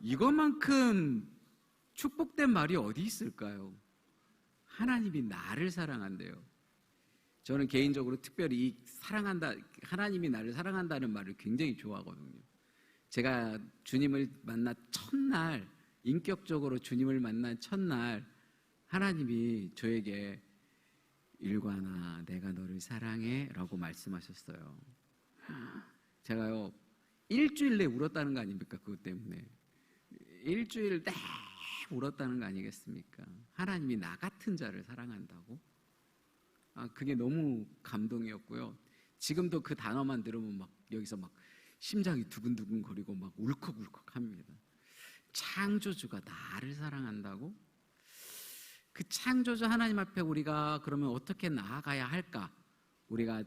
이것만큼 축복된 말이 어디 있을까요? 하나님이 나를 사랑한대요. 저는 개인적으로 특별히 이 사랑한다, 하나님이 나를 사랑한다는 말을 굉장히 좋아하거든요. 제가 주님을 만난 첫날, 인격적으로 주님을 만난 첫날 하나님이 저에게 일관아 내가 너를 사랑해 라고 말씀하셨어요. 제가요 일주일 내에 울었다는 거 아닙니까? 그것 때문에 일주일 내에 울었다는 거 아니겠습니까? 하나님이 나 같은 자를 사랑한다고? 그게 너무 감동이었고요. 지금도 그 단어만 들으면 막 여기서 막 심장이 두근두근 거리고 막 울컥울컥 합니다. 창조주가 나를 사랑한다고? 그 창조주 하나님 앞에 우리가 그러면 어떻게 나아가야 할까? 우리가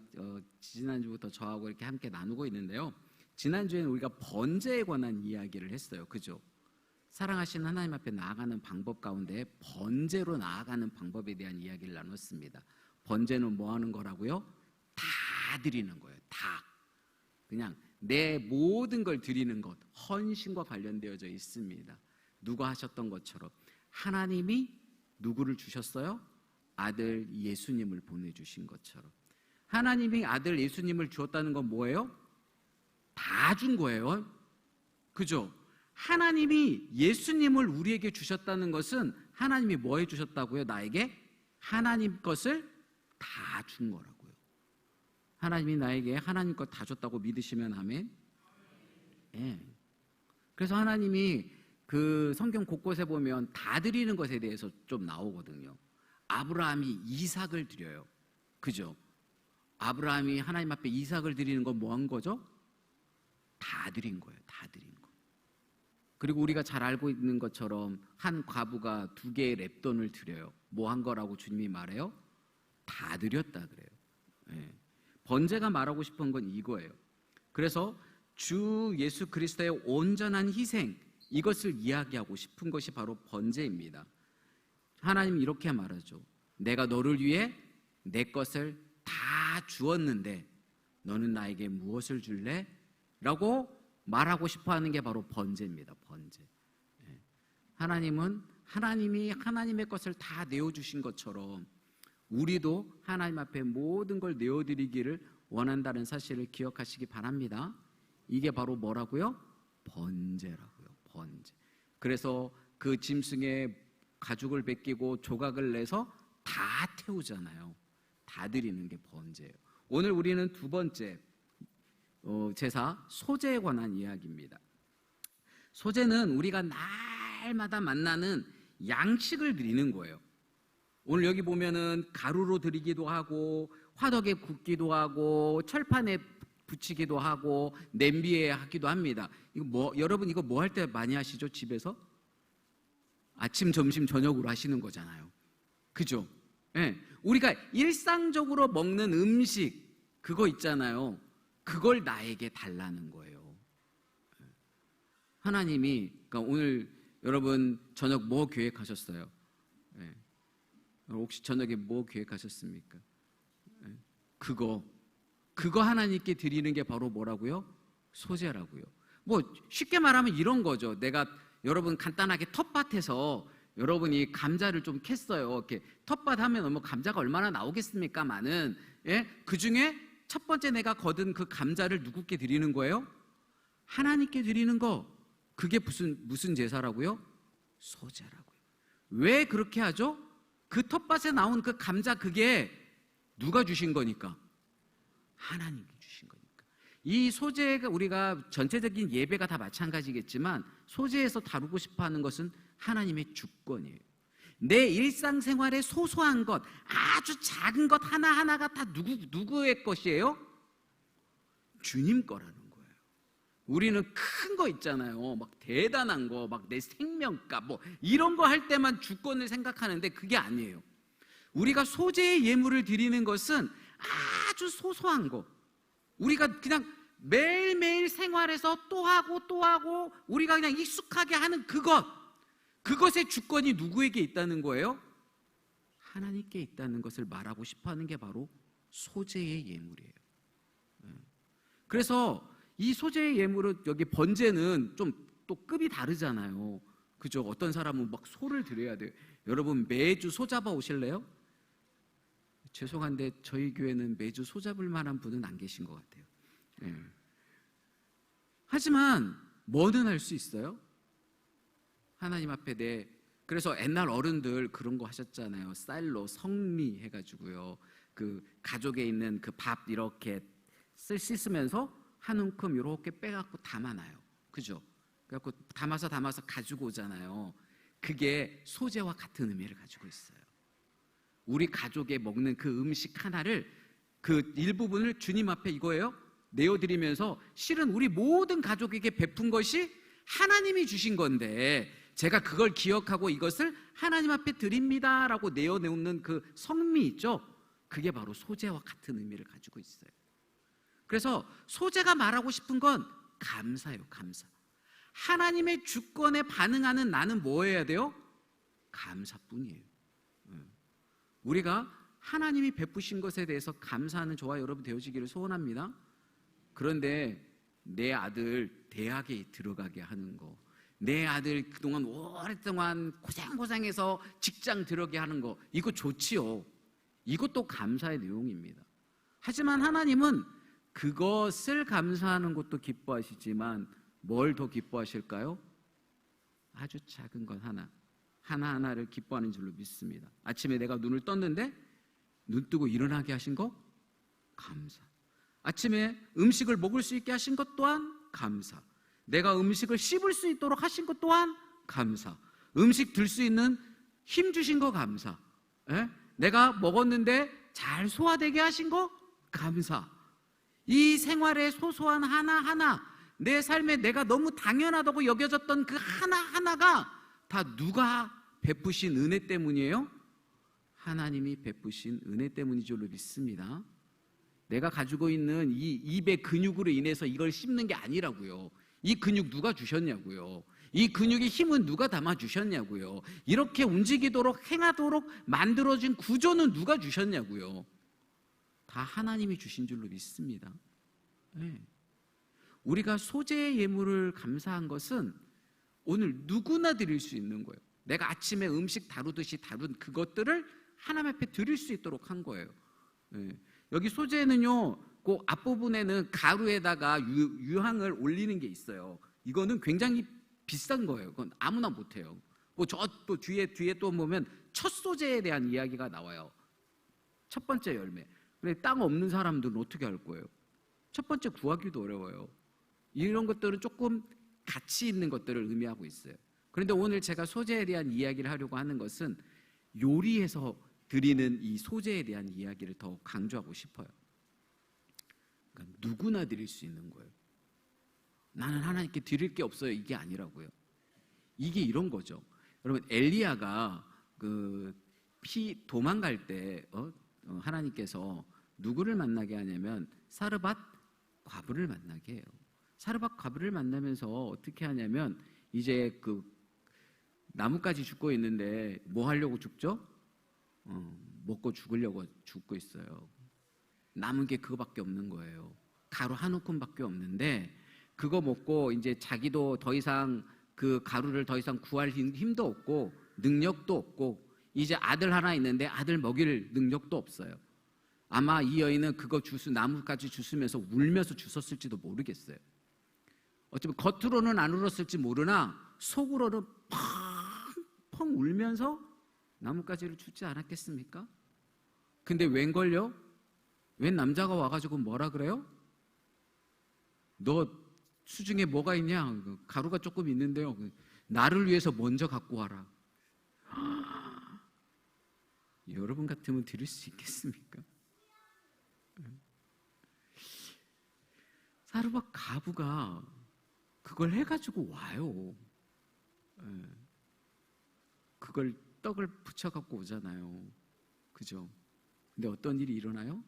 지난주부터 저하고 이렇게 함께 나누고 있는데요. 지난주에는 우리가 번제에 관한 이야기를 했어요. 그죠? 사랑하시는 하나님 앞에 나아가는 방법 가운데 번제로 나아가는 방법에 대한 이야기를 나눴습니다. 번제는 뭐 하는 거라고요? 다 드리는 거예요. 다. 그냥 내 모든 걸 드리는 것, 헌신과 관련되어져 있습니다. 누가 하셨던 것처럼 하나님이 누구를 주셨어요? 아들 예수님을 보내주신 것처럼. 하나님이 아들 예수님을 주었다는 건 뭐예요? 다 준 거예요. 그죠? 하나님이 예수님을 우리에게 주셨다는 것은 하나님이 뭐 해주셨다고요? 나에게 하나님 것을 다 준 거라고요. 하나님이 나에게 하나님 것 다 줬다고 믿으시면 아멘. 예. 그래서 하나님이 그 성경 곳곳에 보면 다 드리는 것에 대해서 좀 나오거든요. 아브라함이 이삭을 드려요. 그죠? 아브라함이 하나님 앞에 이삭을 드리는 건 뭐 한 거죠? 다 드린 거예요. 다 드린 거. 그리고 우리가 잘 알고 있는 것처럼 한 과부가 2개의 렙돈을 드려요. 뭐 한 거라고 주님이 말해요? 다 드렸다 그래요. 예. 번제가 말하고 싶은 건 이거예요. 그래서 주 예수 그리스도의 온전한 희생, 이것을 이야기하고 싶은 것이 바로 번제입니다. 하나님이 이렇게 말하죠. 내가 너를 위해 내 것을 다 주었는데 너는 나에게 무엇을 줄래? 라고 말하고 싶어하는 게 바로 번제입니다. 번제. 하나님은 하나님이 하나님의 것을 다 내어주신 것처럼 우리도 하나님 앞에 모든 걸 내어드리기를 원한다는 사실을 기억하시기 바랍니다. 이게 바로 뭐라고요? 번제라고요. 번제. 그래서 그 짐승의 가죽을 벗기고 조각을 내서 다 태우잖아요. 다 드리는 게 번제예요. 오늘 우리는 두 번째 제사 소제에 관한 이야기입니다. 소제는 우리가 날마다 만나는 양식을 드리는 거예요. 오늘 여기 보면은 가루로 드리기도 하고 화덕에 굽기도 하고 철판에 붙이기도 하고 냄비에 하기도 합니다. 이거 여러분 이거 뭐 할 때 많이 하시죠? 집에서? 아침, 점심, 저녁으로 하시는 거잖아요. 그죠? 네. 우리가 일상적으로 먹는 음식 그거 있잖아요. 그걸 나에게 달라는 거예요. 하나님이 그러니까 오늘 여러분 저녁 뭐 계획하셨어요? 네. 혹시 저녁에 뭐 계획하셨습니까? 네. 그거 하나님께 드리는 게 바로 뭐라고요? 소제라고요. 뭐 쉽게 말하면 이런 거죠. 내가 여러분 간단하게 텃밭에서 여러분이 감자를 좀 캤어요. 이렇게 텃밭 하면 뭐 감자가 얼마나 나오겠습니까만은 그 중에 첫 번째 내가 거둔 그 감자를 누구께 드리는 거예요? 하나님께 드리는 거. 그게 무슨 제사라고요? 소제라고요. 왜 그렇게 하죠? 그 텃밭에 나온 그 감자 그게 누가 주신 거니까? 하나님이 주신 거니까. 이 소제가 우리가 전체적인 예배가 다 마찬가지겠지만 소제에서 다루고 싶어 하는 것은 하나님의 주권이에요. 내 일상생활의 소소한 것, 아주 작은 것 하나하나가 다 누구의 것이에요? 주님 거라는 거예요. 우리는 큰 거 있잖아요. 막 대단한 거, 막 내 생명값 뭐 이런 거 할 때만 주권을 생각하는데 그게 아니에요. 우리가 소제의 예물을 드리는 것은 아주 소소한 거. 우리가 그냥 매일매일 생활에서 또 하고 우리가 그냥 익숙하게 하는 그것의 주권이 누구에게 있다는 거예요? 하나님께 있다는 것을 말하고 싶어하는 게 바로 소제의 예물이에요. 그래서 이 소제의 예물은 여기 번제는 좀 또 급이 다르잖아요. 그죠? 어떤 사람은 막 소를 드려야 돼요. 여러분 매주 소 잡아 오실래요? 죄송한데 저희 교회는 매주 소 잡을 만한 분은 안 계신 것 같아요. 예. 하지만 뭐는 할 수 있어요? 하나님 앞에 그래서 옛날 어른들 그런 거 하셨잖아요. 쌀로 성미 해가지고요. 그 가족에 있는 그 밥 이렇게 씻으면서 한 움큼 이렇게 빼갖고 담아놔요. 그죠? 그래갖고 담아서 가지고 오잖아요. 그게 소재와 같은 의미를 가지고 있어요. 우리 가족에 먹는 그 음식 하나를 그 일부분을 주님 앞에 이거예요. 내어드리면서 실은 우리 모든 가족에게 베푼 것이 하나님이 주신 건데 제가 그걸 기억하고 이것을 하나님 앞에 드립니다라고 내어놓는 그 성미 있죠? 그게 바로 소재와 같은 의미를 가지고 있어요. 그래서 소재가 말하고 싶은 건 감사예요. 감사. 하나님의 주권에 반응하는 나는 뭐 해야 돼요? 감사뿐이에요. 우리가 하나님이 베푸신 것에 대해서 감사하는 저와 여러분 되어지기를 소원합니다. 그런데 내 아들 대학에 들어가게 하는 거, 내 아들 그동안 오랫동안 고생해서 직장 들어가게 하는 거, 이거 좋지요. 이것도 감사의 내용입니다. 하지만 하나님은 그것을 감사하는 것도 기뻐하시지만 뭘 더 기뻐하실까요? 아주 작은 것 하나하나를 기뻐하는 줄로 믿습니다. 아침에 내가 눈을 떴는데 눈 뜨고 일어나게 하신 거 감사. 아침에 음식을 먹을 수 있게 하신 것 또한 감사. 내가 음식을 씹을 수 있도록 하신 것 또한 감사. 음식 들 수 있는 힘 주신 거 감사. 내가 먹었는데 잘 소화되게 하신 거 감사. 이 생활의 소소한 하나하나, 내 삶에 내가 너무 당연하다고 여겨졌던 그 하나하나가 다 누가 베푸신 은혜 때문이에요? 하나님이 베푸신 은혜 때문인 줄로 믿습니다. 내가 가지고 있는 이 입의 근육으로 인해서 이걸 씹는 게 아니라고요. 이 근육 누가 주셨냐고요. 이 근육의 힘은 누가 담아주셨냐고요. 이렇게 움직이도록 행하도록 만들어진 구조는 누가 주셨냐고요. 다 하나님이 주신 줄로 믿습니다. 네. 우리가 소재의 예물을 감사한 것은 오늘 누구나 드릴 수 있는 거예요. 내가 아침에 음식 다루듯이 다룬 그것들을 하나님 앞에 드릴 수 있도록 한 거예요. 네. 여기 소재는요, 그 앞부분에는 가루에다가 유황을 올리는 게 있어요. 이거는 굉장히 비싼 거예요. 그건 아무나 못해요. 또 뒤에 또 보면 첫 소재에 대한 이야기가 나와요. 첫 번째 열매. 근데 땅 없는 사람들은 어떻게 할 거예요? 첫 번째 구하기도 어려워요. 이런 것들은 조금 가치 있는 것들을 의미하고 있어요. 그런데 오늘 제가 소재에 대한 이야기를 하려고 하는 것은 요리해서 드리는 이 소재에 대한 이야기를 더 강조하고 싶어요. 그러니까 누구나 드릴 수 있는 거예요. 나는 하나님께 드릴 게 없어요. 이게 아니라고요. 이게 이런 거죠. 여러분 엘리야가 도망갈 때 하나님께서 누구를 만나게 하냐면 사르밧 과부를 만나게 해요. 사르밧 과부를 만나면서 어떻게 하냐면 이제 그 나뭇가지 죽고 있는데 뭐 하려고 죽죠? 먹고 죽으려고 죽고 있어요. 남은 게 그거밖에 없는 거예요. 가루 한 움큼밖에 없는데 그거 먹고 이제 자기도 더 이상 그 가루를 더 이상 구할 힘도 없고 능력도 없고 이제 아들 하나 있는데 아들 먹일 능력도 없어요. 아마 이 여인은 그거 나뭇가지 주스면서 울면서 주웠을지도 모르겠어요. 어쩌면 겉으로는 안 울었을지 모르나 속으로는 펑펑 울면서 나뭇가지를 주지 않았겠습니까? 근데 웬걸요? 웬 남자가 와가지고 뭐라 그래요? 너 수중에 뭐가 있냐? 가루가 조금 있는데요. 나를 위해서 먼저 갖고 와라. 여러분 같으면 드릴 수 있겠습니까? 사르밧 과부가 그걸 해가지고 와요. 그걸 떡을 붙여갖고 오잖아요. 그죠? 근데 어떤 일이 일어나요?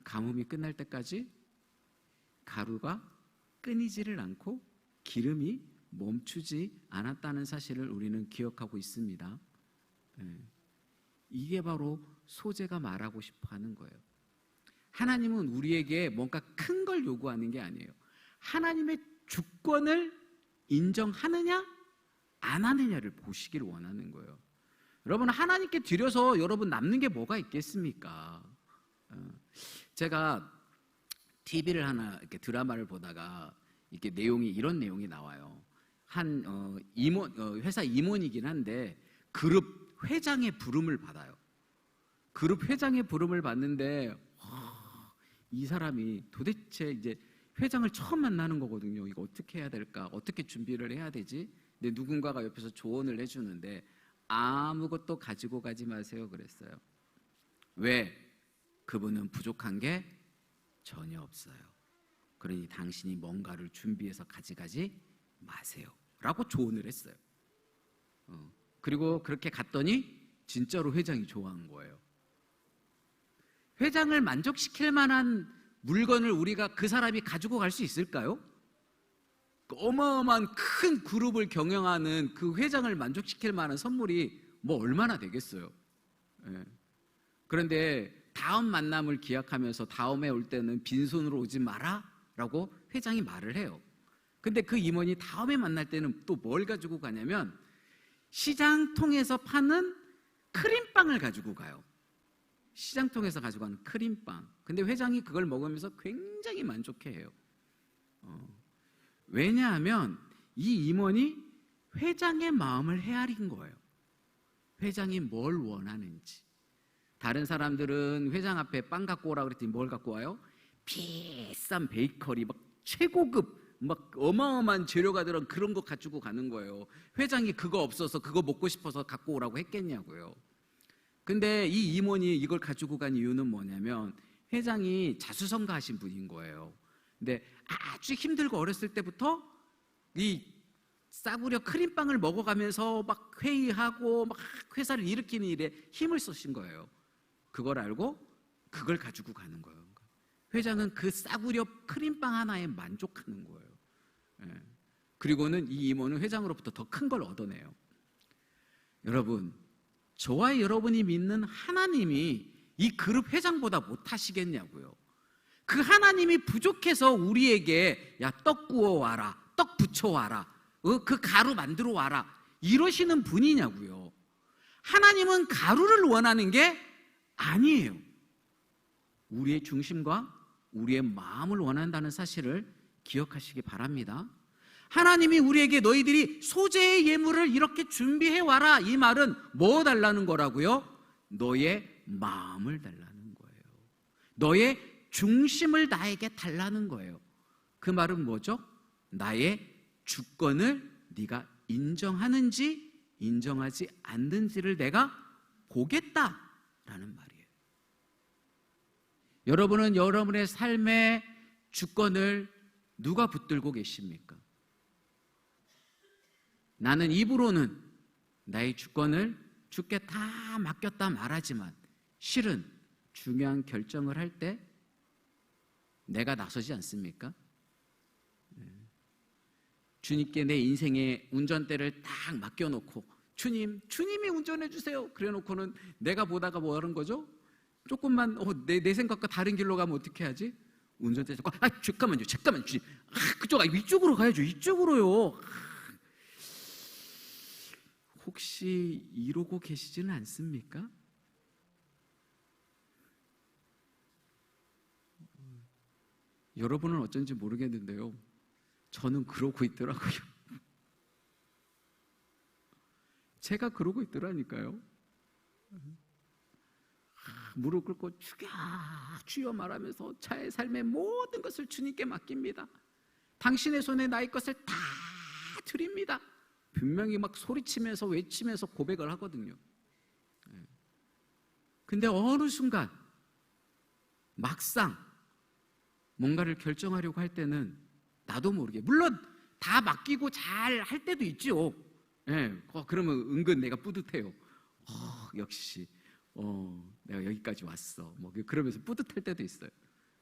가뭄이 끝날 때까지 가루가 끊이지를 않고 기름이 멈추지 않았다는 사실을 우리는 기억하고 있습니다. 이게 바로 소재가 말하고 싶어 하는 거예요. 하나님은 우리에게 뭔가 큰 걸 요구하는 게 아니에요. 하나님의 주권을 인정하느냐 안 하느냐를 보시기를 원하는 거예요. 여러분, 하나님께 드려서 여러분 남는 게 뭐가 있겠습니까? 제가 TV를 하나 이렇게 드라마를 보다가 이렇게 이런 내용이 나와요. 한 회사 임원이긴 한데 그룹 회장의 부름을 받아요. 그룹 회장의 부름을 받는데 이 사람이 도대체 이제 회장을 처음 만나는 거거든요. 이거 어떻게 해야 될까? 어떻게 준비를 해야 되지? 근데 누군가가 옆에서 조언을 해주는데 아무것도 가지고 가지 마세요 그랬어요. 왜? 그분은 부족한 게 전혀 없어요. 그러니 당신이 뭔가를 준비해서 가져가지 마세요 라고 조언을 했어요. 그리고 그렇게 갔더니 진짜로 회장이 좋아한 거예요. 회장을 만족시킬 만한 물건을 우리가 그 사람이 가지고 갈 수 있을까요? 어마어마한 큰 그룹을 경영하는 그 회장을 만족시킬 만한 선물이 뭐 얼마나 되겠어요. 그런데 다음 만남을 기약하면서 다음에 올 때는 빈손으로 오지 마라 라고 회장이 말을 해요. 근데 그 임원이 다음에 만날 때는 또 뭘 가지고 가냐면 시장통에서 파는 크림빵을 가지고 가요. 시장통에서 가지고 가는 크림빵. 근데 회장이 그걸 먹으면서 굉장히 만족해해요. 왜냐하면 이 임원이 회장의 마음을 헤아린 거예요. 회장이 뭘 원하는지. 다른 사람들은 회장 앞에 빵 갖고 오라고 그랬더니 뭘 갖고 와요? 비싼 베이커리, 막 최고급, 막 어마어마한 재료가 들어간 그런 거 가지고 가는 거예요. 회장이 그거 없어서 그거 먹고 싶어서 갖고 오라고 했겠냐고요. 근데 이 임원이 이걸 가지고 간 이유는 뭐냐면 회장이 자수성가하신 분인 거예요. 근데 아주 힘들고 어렸을 때부터 이 싸구려 크림빵을 먹어가면서 막 회의하고 막 회사를 일으키는 일에 힘을 쓰신 거예요. 그걸 알고 그걸 가지고 가는 거예요. 회장은 그 싸구려 크림빵 하나에 만족하는 거예요. 그리고는 이 임원은 회장으로부터 더 큰 걸 얻어내요. 여러분, 저와 여러분이 믿는 하나님이 이 그룹 회장보다 못하시겠냐고요. 그 하나님이 부족해서 우리에게 야, 떡 구워 와라, 떡 부쳐 와라, 그 가루 만들어 와라 이러시는 분이냐고요. 하나님은 가루를 원하는 게 아니에요. 우리의 중심과 우리의 마음을 원한다는 사실을 기억하시기 바랍니다. 하나님이 우리에게 너희들이 소재의 예물을 이렇게 준비해 와라 이 말은 뭐 달라는 거라고요? 너의 마음을 달라는 거예요. 너의 중심을 나에게 달라는 거예요. 그 말은 뭐죠? 나의 주권을 네가 인정하는지 인정하지 않는지를 내가 보겠다라는 말이에요. 여러분은 여러분의 삶의 주권을 누가 붙들고 계십니까? 나는 입으로는 나의 주권을 주께 다 맡겼다 말하지만 실은 중요한 결정을 할 때 내가 나서지 않습니까? 주님께 내 인생의 운전대를 딱 맡겨놓고 주님이 운전해 주세요. 그래놓고는 내가 보다가 뭐 하는 거죠? 조금만 내 생각과 다른 길로 가면 어떻게 하지? 운전대 잡고 잠깐만요 주님, 이쪽으로 가야죠. 이쪽으로요. 혹시 이러고 계시지는 않습니까? 여러분은 어쩐지 모르겠는데요, 저는 그러고 있더라고요. 제가 그러고 있더라니까요. 무릎 꿇고 주여 말하면서 자의 삶의 모든 것을 주님께 맡깁니다. 당신의 손에 나의 것을 다 드립니다. 분명히 막 소리치면서 외치면서 고백을 하거든요. 근데 어느 순간 막상 뭔가를 결정하려고 할 때는 나도 모르게, 물론 다 맡기고 잘 할 때도 있죠. 그러면 은근 내가 뿌듯해요. 역시 내가 여기까지 왔어. 그러면서 뿌듯할 때도 있어요.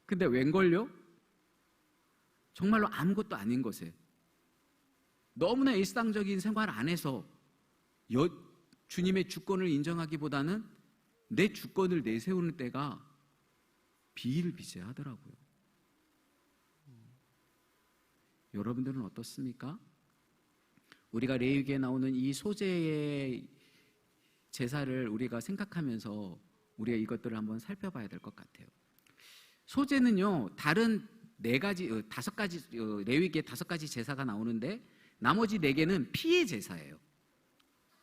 근데 웬걸요? 정말로 아무것도 아닌 것에 너무나 일상적인 생활 안에서 주님의 주권을 인정하기보다는 내 주권을 내세우는 때가 비일비재하더라고요. 여러분들은 어떻습니까? 우리가 레위기에 나오는 이 소재의 제사를 우리가 생각하면서 우리가 이것들을 한번 살펴봐야 될 것 같아요. 소재는요, 다른 다섯 가지 레위기에 5가지 제사가 나오는데 나머지 4개는 피의 제사예요.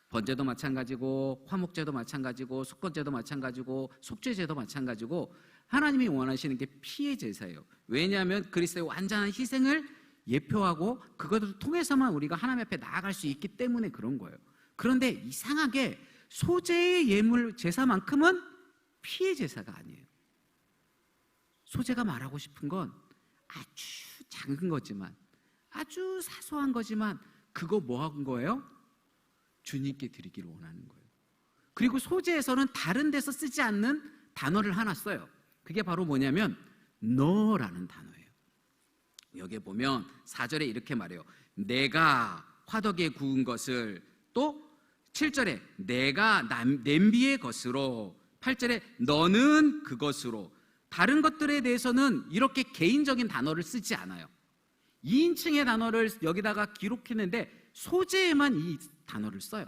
번제도 마찬가지고 화목제도 마찬가지고 속건제도 마찬가지고 속죄제도 마찬가지고 하나님이 원하시는 게 피의 제사예요. 왜냐하면 그리스도의 완전한 희생을 예표하고 그것을 통해서만 우리가 하나님 앞에 나아갈 수 있기 때문에 그런 거예요. 그런데 이상하게 소재의 예물 제사만큼은 피의 제사가 아니에요. 소재가 말하고 싶은 건 아주 작은 거지만, 아주 사소한 거지만 그거 뭐 한 거예요? 주님께 드리기를 원하는 거예요. 그리고 소재에서는 다른 데서 쓰지 않는 단어를 하나 써요. 그게 바로 뭐냐면 너라는 단어예요. 여기에 보면 4절에 이렇게 말해요. 내가 화덕에 구운 것을, 또 7절에 내가 냄비의 것으로, 8절에 너는 그것으로. 다른 것들에 대해서는 이렇게 개인적인 단어를 쓰지 않아요. 2인칭의 단어를 여기다가 기록했는데 소재에만 이 단어를 써요.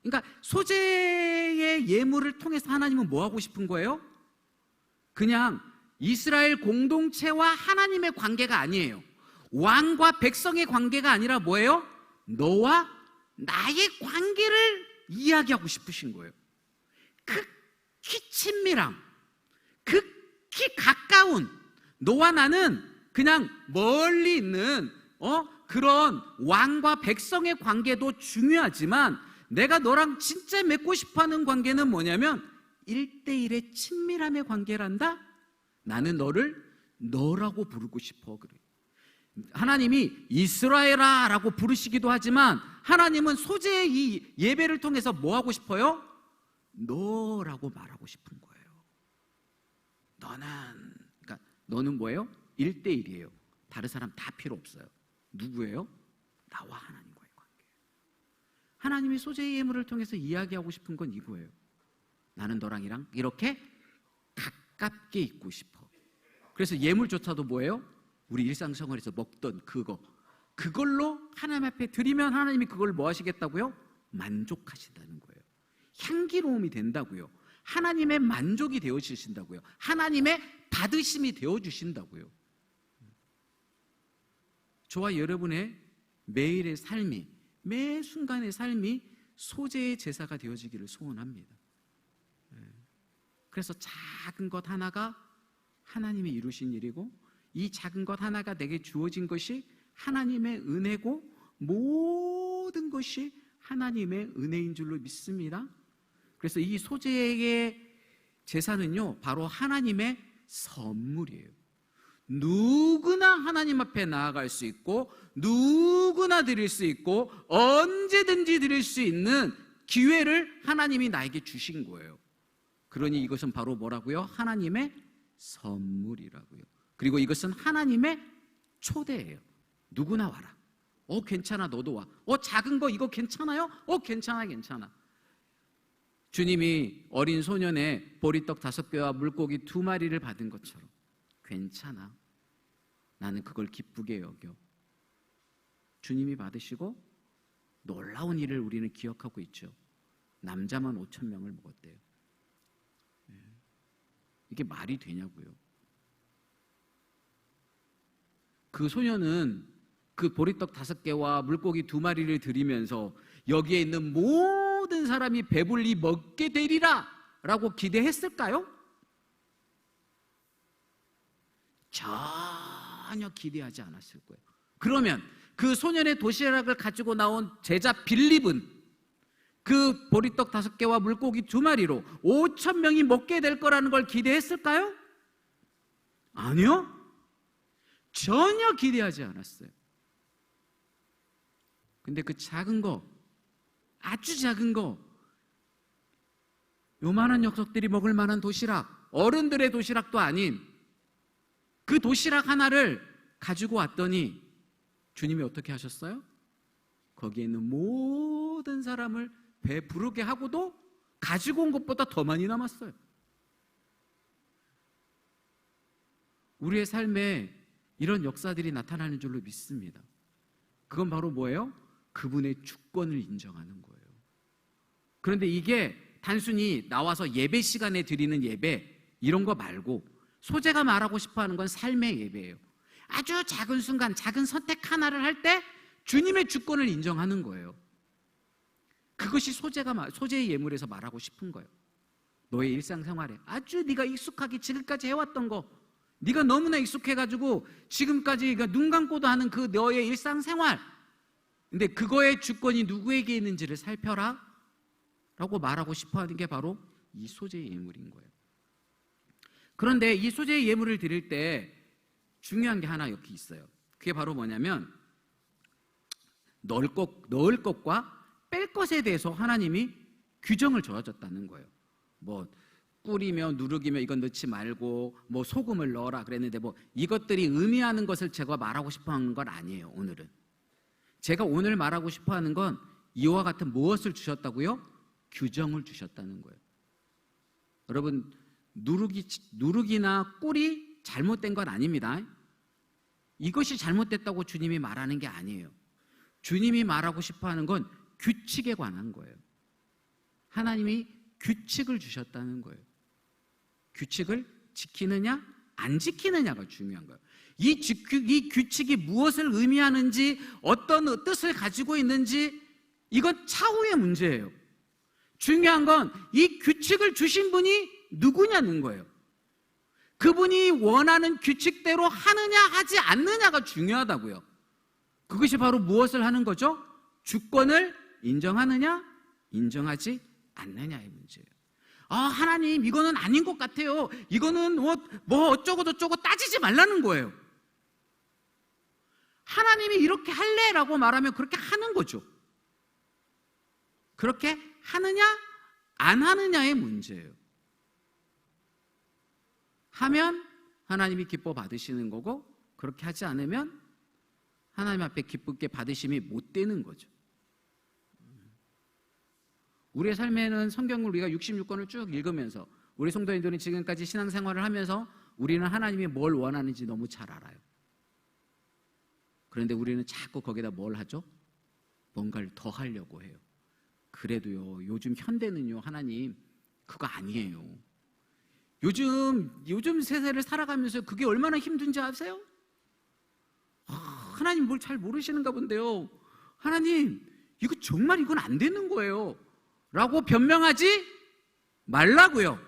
그러니까 소재의 예물을 통해서 하나님은 뭐 하고 싶은 거예요? 그냥 이스라엘 공동체와 하나님의 관계가 아니에요. 왕과 백성의 관계가 아니라 뭐예요? 너와 나의 관계를 이야기하고 싶으신 거예요. 극히 친밀함, 극히 가까운, 너와 나는 그냥 멀리 있는 그런 왕과 백성의 관계도 중요하지만 내가 너랑 진짜 맺고 싶어하는 관계는 뭐냐면 1대1의 친밀함의 관계란다. 나는 너를 너라고 부르고 싶어. 그래. 하나님이 이스라엘아 라고 부르시기도 하지만 하나님은 소재의 이 예배를 통해서 뭐 하고 싶어요? 너라고 말하고 싶은 거예요. 그러니까 너는 뭐예요? 1대1이에요. 다른 사람 다 필요 없어요. 누구예요? 나와 하나님과의 관계. 하나님이 소재의 예물을 통해서 이야기하고 싶은 건 이거예요. 나는 너랑이랑 이렇게 가깝게 있고 싶어. 그래서 예물조차도 뭐예요? 우리 일상생활에서 먹던 그걸로 하나님 앞에 드리면 하나님이 그걸 뭐 하시겠다고요? 만족하신다는 거예요. 향기로움이 된다고요. 하나님의 만족이 되어주신다고요. 하나님의 받으심이 되어주신다고요. 저와 여러분의 매일의 삶이, 매 순간의 삶이 소재의 제사가 되어지기를 소원합니다. 그래서 작은 것 하나가 하나님이 이루신 일이고, 이 작은 것 하나가 내게 주어진 것이 하나님의 은혜고, 모든 것이 하나님의 은혜인 줄로 믿습니다. 그래서 이 소재의 제사는요, 바로 하나님의 선물이에요. 누구나 하나님 앞에 나아갈 수 있고, 누구나 드릴 수 있고, 언제든지 드릴 수 있는 기회를 하나님이 나에게 주신 거예요. 그러니 이것은 바로 뭐라고요? 하나님의 선물이라고요. 그리고 이것은 하나님의 초대예요. 누구나 와라. 괜찮아, 너도 와. 작은 거 이거 괜찮아요? 괜찮아. 주님이 어린 소년의 보리떡 5개와 물고기 2마리를 받은 것처럼 괜찮아. 나는 그걸 기쁘게 여겨. 주님이 받으시고 놀라운 일을 우리는 기억하고 있죠. 남자만 5,000명을 먹었대요. 이게 말이 되냐고요. 그 소년은 그 보리떡 5개와 물고기 2마리를 드리면서 여기에 있는 모든 사람이 배불리 먹게 되리라 라고 기대했을까요? 전혀 기대하지 않았을 거예요. 그러면 그 소년의 도시락을 가지고 나온 제자 빌립은 그 보리떡 5개와 물고기 2마리로 5,000명이 먹게 될 거라는 걸 기대했을까요? 아니요. 전혀 기대하지 않았어요. 근데 그 작은 거, 아주 작은 거, 요만한 녀석들이 먹을 만한 도시락, 어른들의 도시락도 아닌 그 도시락 하나를 가지고 왔더니 주님이 어떻게 하셨어요? 거기에 있는 모든 사람을 배부르게 하고도 가지고 온 것보다 더 많이 남았어요. 우리의 삶에 이런 역사들이 나타나는 줄로 믿습니다. 그건 바로 뭐예요? 그분의 주권을 인정하는 거예요. 그런데 이게 단순히 나와서 예배 시간에 드리는 예배 이런 거 말고 소재가 말하고 싶어하는 건 삶의 예배예요. 아주 작은 순간, 작은 선택 하나를 할 때 주님의 주권을 인정하는 거예요. 그것이 소재의 예물에서 말하고 싶은 거예요. 너의 일상생활에 아주 네가 익숙하게 지금까지 해왔던 거, 네가 너무나 익숙해가지고 지금까지 눈 감고도 하는 그 너의 일상생활, 근데 그거의 주권이 누구에게 있는지를 살펴라 라고 말하고 싶어하는 게 바로 이 소재의 예물인 거예요. 그런데 이 소재의 예물을 드릴 때 중요한 게 하나 여기 있어요. 그게 바로 뭐냐면 넣을 것과 뺄 것에 대해서 하나님이 규정을 정하셨다는 거예요. 뭐 꿀이며 누룩이며 이건 넣지 말고 뭐 소금을 넣어라 그랬는데 뭐 이것들이 의미하는 것을 제가 말하고 싶어하는 건 아니에요. 오늘은 제가 오늘 말하고 싶어하는 건 이와 같은 무엇을 주셨다고요? 규정을 주셨다는 거예요. 여러분 누룩이나 꿀이 잘못된 건 아닙니다. 이것이 잘못됐다고 주님이 말하는 게 아니에요. 주님이 말하고 싶어하는 건 규칙에 관한 거예요. 하나님이 규칙을 주셨다는 거예요. 규칙을 지키느냐 안 지키느냐가 중요한 거예요. 이 규칙이 무엇을 의미하는지 어떤 뜻을 가지고 있는지 이건 차후의 문제예요. 중요한 건 이 규칙을 주신 분이 누구냐는 거예요. 그분이 원하는 규칙대로 하느냐 하지 않느냐가 중요하다고요. 그것이 바로 무엇을 하는 거죠? 주권을 인정하느냐 인정하지 않느냐의 문제예요. 하나님 이거는 아닌 것 같아요. 이거는 뭐 어쩌고 저쩌고 따지지 말라는 거예요. 하나님이 이렇게 할래라고 말하면 그렇게 하는 거죠. 그렇게 하느냐 안 하느냐의 문제예요. 하면 하나님이 기뻐 받으시는 거고 그렇게 하지 않으면 하나님 앞에 기쁘게 받으심이 못 되는 거죠. 우리의 삶에는 성경을 우리가 66권을 쭉 읽으면서 우리 성도님들은 지금까지 신앙생활을 하면서 우리는 하나님이 뭘 원하는지 너무 잘 알아요. 그런데 우리는 자꾸 거기다 뭘 하죠? 뭔가를 더 하려고 해요. 그래도요 요즘 현대는요 하나님 그거 아니에요. 요즘 세대를 살아가면서 그게 얼마나 힘든지 아세요? 하나님 뭘 잘 모르시는가 본데요. 하나님 이거 정말 이건 안 되는 거예요 라고 변명하지 말라고요.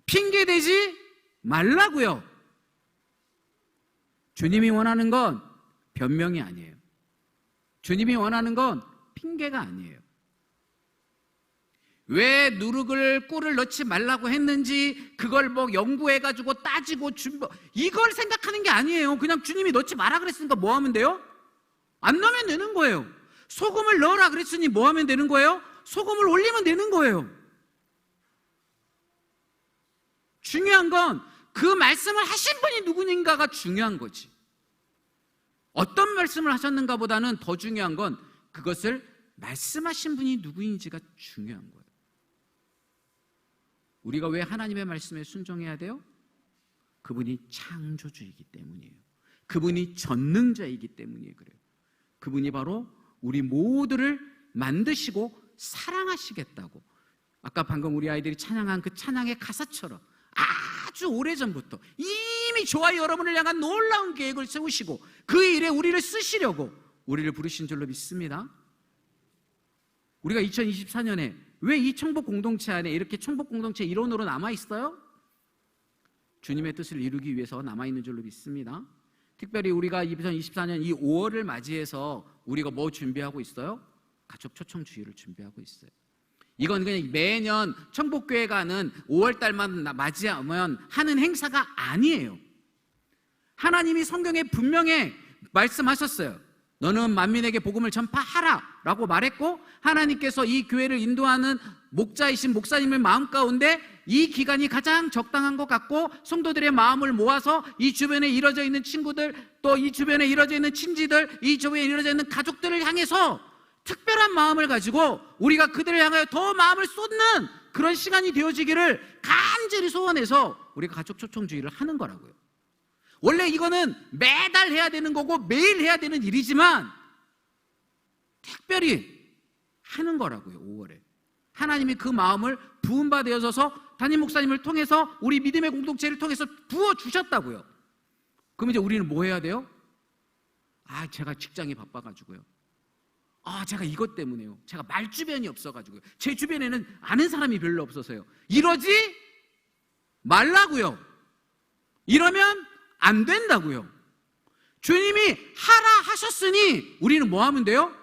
핑계대지 말라고요. 주님이 원하는 건 변명이 아니에요. 주님이 원하는 건 핑계가 아니에요. 왜 누룩을 꿀을 넣지 말라고 했는지 그걸 뭐 연구해가지고 따지고 이걸 생각하는 게 아니에요. 그냥 주님이 넣지 마라 그랬으니까 뭐 하면 돼요? 안 넣으면 되는 거예요. 소금을 넣어라 그랬으니 뭐 하면 되는 거예요? 소금을 올리면 되는 거예요. 중요한 건 그 말씀을 하신 분이 누구인가가 중요한 거지. 어떤 말씀을 하셨는가 보다는 더 중요한 건 그것을 말씀하신 분이 누구인지가 중요한 거예요. 우리가 왜 하나님의 말씀에 순종해야 돼요? 그분이 창조주이기 때문이에요. 그분이 전능자이기 때문이에요. 그래요. 그분이 바로 우리 모두를 만드시고 사랑하시겠다고, 아까 방금 우리 아이들이 찬양한 그 찬양의 가사처럼 아주 오래전부터 이미 저와 여러분을 향한 놀라운 계획을 세우시고 그 일에 우리를 쓰시려고 우리를 부르신 줄로 믿습니다. 우리가 2024년에 왜 이 청복 공동체 안에 이렇게 청복 공동체 일원으로 남아있어요? 주님의 뜻을 이루기 위해서 남아있는 줄로 믿습니다. 특별히 우리가 2024년 이 5월을 맞이해서 우리가 뭐 준비하고 있어요? 가족 초청 주일을 준비하고 있어요. 이건 그냥 매년 청복교회가 하는 5월달만 맞이하면 하는 행사가 아니에요. 하나님이 성경에 분명히 말씀하셨어요. 너는 만민에게 복음을 전파하라 라고 말했고, 하나님께서 이 교회를 인도하는 목자이신 목사님의 마음 가운데 이 기간이 가장 적당한 것 같고, 성도들의 마음을 모아서 이 주변에 이뤄져 있는 친구들, 또 이 주변에 이뤄져 있는 친지들, 이 주변에 이뤄져 있는 가족들을 향해서 특별한 마음을 가지고 우리가 그들을 향하여 더 마음을 쏟는 그런 시간이 되어지기를 간절히 소원해서 우리가 가족 초청주의를 하는 거라고요. 원래 이거는 매달 해야 되는 거고 매일 해야 되는 일이지만 특별히 하는 거라고요. 5월에 하나님이 그 마음을 부음받으셔서 담임 목사님을 통해서 우리 믿음의 공동체를 통해서 부어주셨다고요. 그럼 이제 우리는 뭐 해야 돼요? 제가 직장이 바빠가지고요. 제가 이것 때문에요. 제가 말주변이 없어가지고요. 제 주변에는 아는 사람이 별로 없어서요. 이러지 말라고요. 이러면 안 된다고요. 주님이 하라 하셨으니 우리는 뭐 하면 돼요?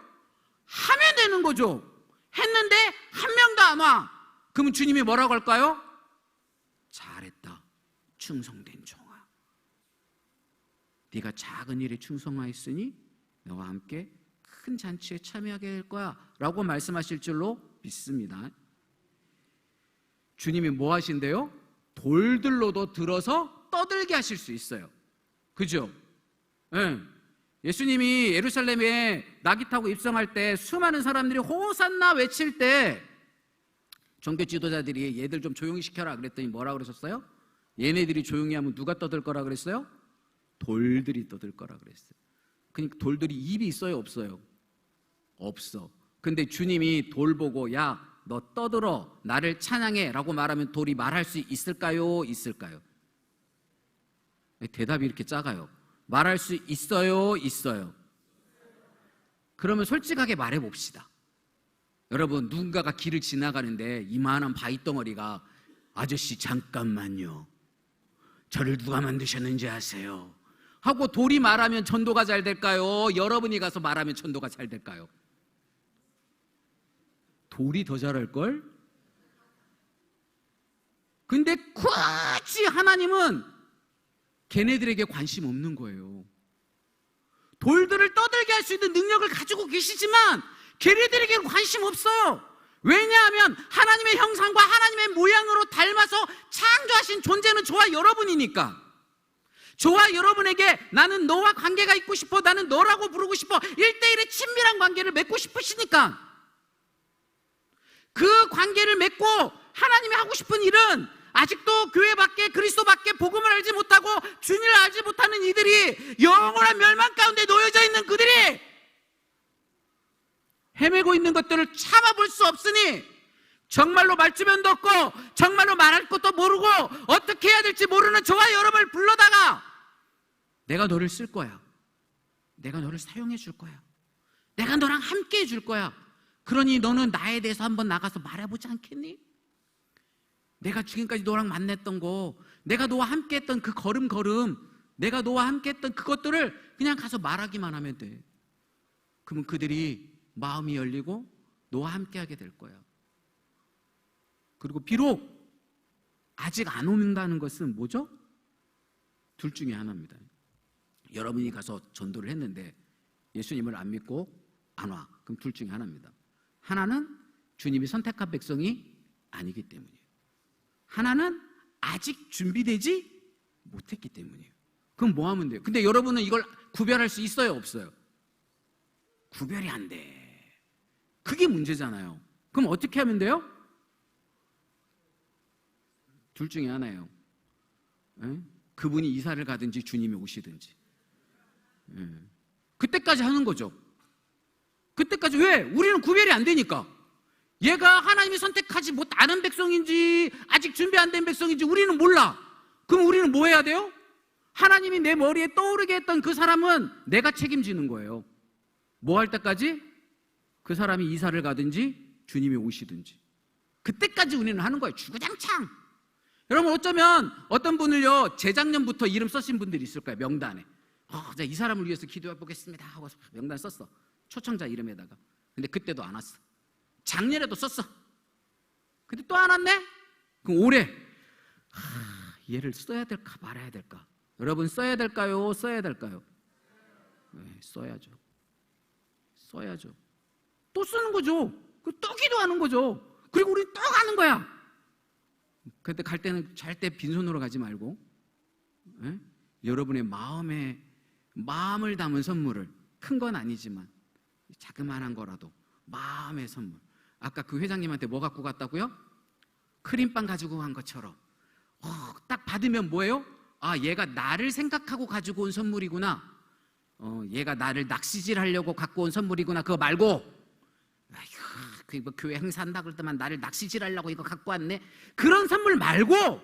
하면 되는 거죠. 했는데 한 명도 안 와. 그러면 주님이 뭐라고 할까요? 잘했다, 충성된 종아. 네가 작은 일에 충성하였으니 너와 함께 큰 잔치에 참여하게 될 거야 라고 말씀하실 줄로 믿습니다. 주님이 뭐 하신대요? 돌들로도 들어서 떠들게 하실 수 있어요. 그죠? 네. 예수님이 예루살렘에 나귀 타고 입성할 때 수많은 사람들이 호산나 외칠 때 종교 지도자들이 얘들 좀 조용히 시켜라 그랬더니 뭐라 그러셨어요? 얘네들이 조용히 하면 누가 떠들 거라 그랬어요? 돌들이 떠들 거라 그랬어요. 그러니까 돌들이 입이 있어요, 없어요? 없어. 근데 주님이 돌 보고 야, 너 떠들어, 나를 찬양해 라고 말하면 돌이 말할 수 있을까요? 있을까요? 대답이 이렇게 작아요. 말할 수 있어요? 있어요? 그러면 솔직하게 말해봅시다. 여러분, 누군가가 길을 지나가는데 이만한 바위덩어리가 아저씨 잠깐만요, 저를 누가 만드셨는지 아세요? 하고 돌이 말하면 전도가 잘 될까요? 여러분이 가서 말하면 전도가 잘 될까요? 돌이 더 잘할걸? 근데 굳이 하나님은 걔네들에게 관심 없는 거예요. 돌들을 떠들게 할 수 있는 능력을 가지고 계시지만 걔네들에게는 관심 없어요. 왜냐하면 하나님의 형상과 하나님의 모양으로 닮아서 창조하신 존재는 저와 여러분이니까. 저와 여러분에게 나는 너와 관계가 있고 싶어, 나는 너라고 부르고 싶어, 1대1의 친밀한 관계를 맺고 싶으시니까 그 관계를 맺고 하나님이 하고 싶은 일은 아직도 교회 밖에 그리스도 밖에 복음을 알지 못하고 주님을 알지 못하는 이들이 영원한 멸망 가운데 놓여져 있는 그들이 헤매고 있는 것들을 참아볼 수 없으니 정말로 말주변도 없고 정말로 말할 것도 모르고 어떻게 해야 될지 모르는 저와 여러분을 불러다가 내가 너를 쓸 거야, 내가 너를 사용해 줄 거야, 내가 너랑 함께 해줄 거야, 그러니 너는 나에 대해서 한번 나가서 말해보지 않겠니? 내가 지금까지 너랑 만났던 거, 내가 너와 함께 했던 그 걸음걸음, 내가 너와 함께 했던 그것들을 그냥 가서 말하기만 하면 돼. 그러면 그들이 마음이 열리고 너와 함께 하게 될 거야. 그리고 비록 아직 안 온다는 것은 뭐죠? 둘 중에 하나입니다. 여러분이 가서 전도를 했는데 예수님을 안 믿고 안 와. 그럼 둘 중에 하나입니다. 하나는 주님이 선택한 백성이 아니기 때문이에요. 하나는 아직 준비되지 못했기 때문이에요. 그럼 뭐 하면 돼요? 근데 여러분은 이걸 구별할 수 있어요, 없어요? 구별이 안 돼. 그게 문제잖아요. 그럼 어떻게 하면 돼요? 둘 중에 하나예요. 그분이 이사를 가든지 주님이 오시든지. 그때까지 하는 거죠. 그때까지. 왜? 우리는 구별이 안 되니까. 얘가 하나님이 선택하지 못하는 백성인지 아직 준비 안 된 백성인지 우리는 몰라. 그럼 우리는 뭐 해야 돼요? 하나님이 내 머리에 떠오르게 했던 그 사람은 내가 책임지는 거예요. 뭐 할 때까지? 그 사람이 이사를 가든지 주님이 오시든지. 그때까지 우리는 하는 거예요. 주구장창. 여러분, 어쩌면 어떤 분을요, 재작년부터 이름 쓰신 분들이 있을 거예요. 명단에. 제가 이 사람을 위해서 기도해 보겠습니다 하고 명단 썼어. 초청자 이름에다가. 근데 그때도 안 왔어. 작년에도 썼어. 근데 또 안 왔네? 그럼 올해 얘를 써야 될까 말아야 될까? 여러분, 써야 될까요? 써야 될까요? 네, 써야죠. 써야죠. 또 쓰는 거죠. 또 기도하는 거죠. 그리고 우리 또 가는 거야. 근데 갈 때는 절대 빈손으로 가지 말고, 네? 여러분의 마음을 담은 선물을, 큰 건 아니지만 자그마한 거라도 마음의 선물. 아까 그 회장님한테 뭐 갖고 갔다고요? 크림빵 가지고 간 것처럼 딱 받으면 뭐예요? 아, 얘가 나를 생각하고 가지고 온 선물이구나. 얘가 나를 낚시질하려고 갖고 온 선물이구나. 그거 말고, 아이고, 뭐 교회 행사한다 그럴 때만 나를 낚시질하려고 이거 갖고 왔네. 그런 선물 말고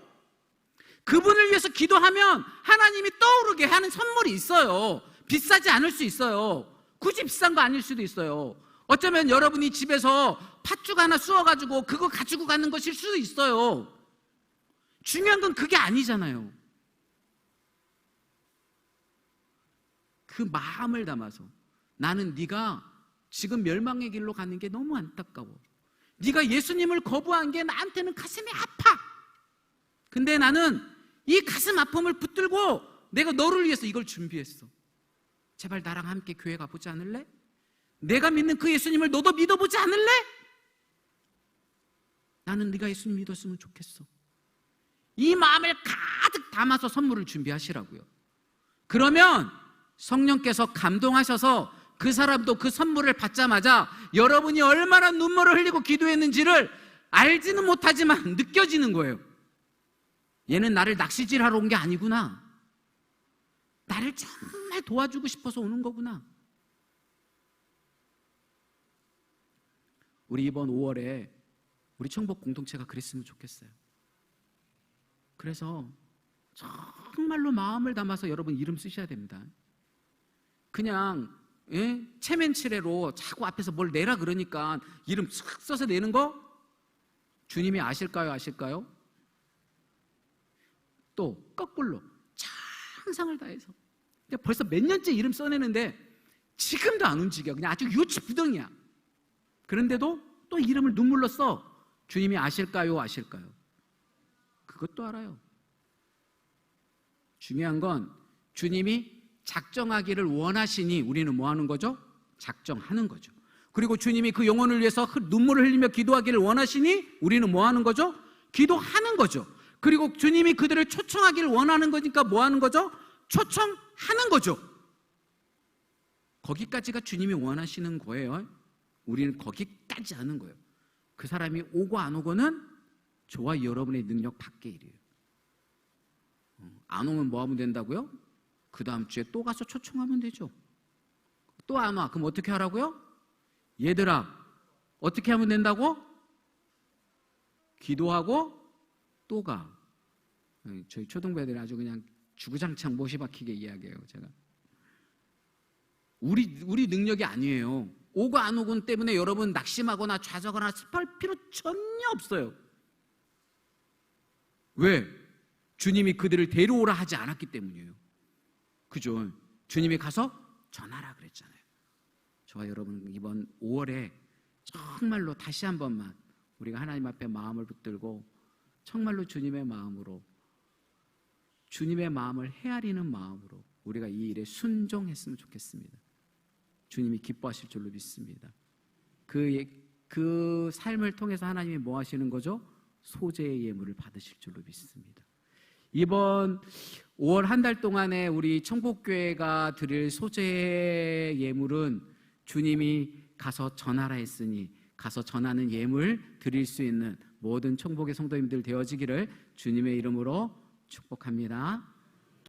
그분을 위해서 기도하면 하나님이 떠오르게 하는 선물이 있어요. 비싸지 않을 수 있어요. 굳이 비싼 거 아닐 수도 있어요. 어쩌면 여러분이 집에서 팥죽 하나 쑤어가지고 그거 가지고 가는 것일 수도 있어요. 중요한 건 그게 아니잖아요. 그 마음을 담아서 나는 네가 지금 멸망의 길로 가는 게 너무 안타까워. 네가 예수님을 거부한 게 나한테는 가슴이 아파. 근데 나는 이 가슴 아픔을 붙들고 내가 너를 위해서 이걸 준비했어. 제발 나랑 함께 교회 가보지 않을래? 내가 믿는 그 예수님을 너도 믿어보지 않을래? 나는 네가 예수님 믿었으면 좋겠어. 이 마음을 가득 담아서 선물을 준비하시라고요. 그러면 성령께서 감동하셔서 그 사람도 그 선물을 받자마자 여러분이 얼마나 눈물을 흘리고 기도했는지를 알지는 못하지만 느껴지는 거예요. 얘는 나를 낚시질하러 온 게 아니구나. 나를 정말 도와주고 싶어서 오는 거구나. 우리 이번 5월에 우리 청복 공동체가 그랬으면 좋겠어요. 그래서 정말로 마음을 담아서 여러분 이름 쓰셔야 됩니다. 그냥 체면치레로 자꾸 앞에서 뭘 내라 그러니까 이름 쓱 써서 내는 거 주님이 아실까요? 아실까요? 또 거꾸로 찬상을 다해서 벌써 몇 년째 이름 써내는데 지금도 안 움직여. 그냥 아주 유치부동이야. 그런데도 또 이름을 눈물로 써. 주님이 아실까요? 아실까요? 그것도 알아요. 중요한 건 주님이 작정하기를 원하시니 우리는 뭐 하는 거죠? 작정하는 거죠. 그리고 주님이 그 영혼을 위해서 눈물을 흘리며 기도하기를 원하시니 우리는 뭐 하는 거죠? 기도하는 거죠. 그리고 주님이 그들을 초청하기를 원하는 거니까 뭐 하는 거죠? 초청하는 거죠. 거기까지가 주님이 원하시는 거예요. 우리는 거기까지 하는 거예요. 그 사람이 오고 안 오고는 저와 여러분의 능력 밖의 일이에요. 안 오면 뭐 하면 된다고요? 그 다음 주에 또 가서 초청하면 되죠. 또 안 와. 그럼 어떻게 하라고요? 얘들아, 어떻게 하면 된다고? 기도하고 또 가. 저희 초등부애들이 아주 그냥 주구장창 못이 박히게 이야기해요. 제가 우리 능력이 아니에요. 오고 안 오고 때문에 여러분 낙심하거나 좌절하거나 슬퍼할 필요 전혀 없어요. 왜? 주님이 그들을 데려오라 하지 않았기 때문이에요. 그죠? 주님이 가서 전하라 그랬잖아요. 저와 여러분 이번 5월에 정말로 다시 한 번만 우리가 하나님 앞에 마음을 붙들고 정말로 주님의 마음으로, 주님의 마음을 헤아리는 마음으로 우리가 이 일에 순종했으면 좋겠습니다. 주님이 기뻐하실 줄로 믿습니다. 그 삶을 통해서 하나님이 뭐 하시는 거죠? 소재의 예물을 받으실 줄로 믿습니다. 이번 5월 한 달 동안에 우리 청복교회가 드릴 소재의 예물은 주님이 가서 전하라 했으니 가서 전하는 예물 드릴 수 있는 모든 청복의 성도님들 되어지기를 주님의 이름으로 축복합니다.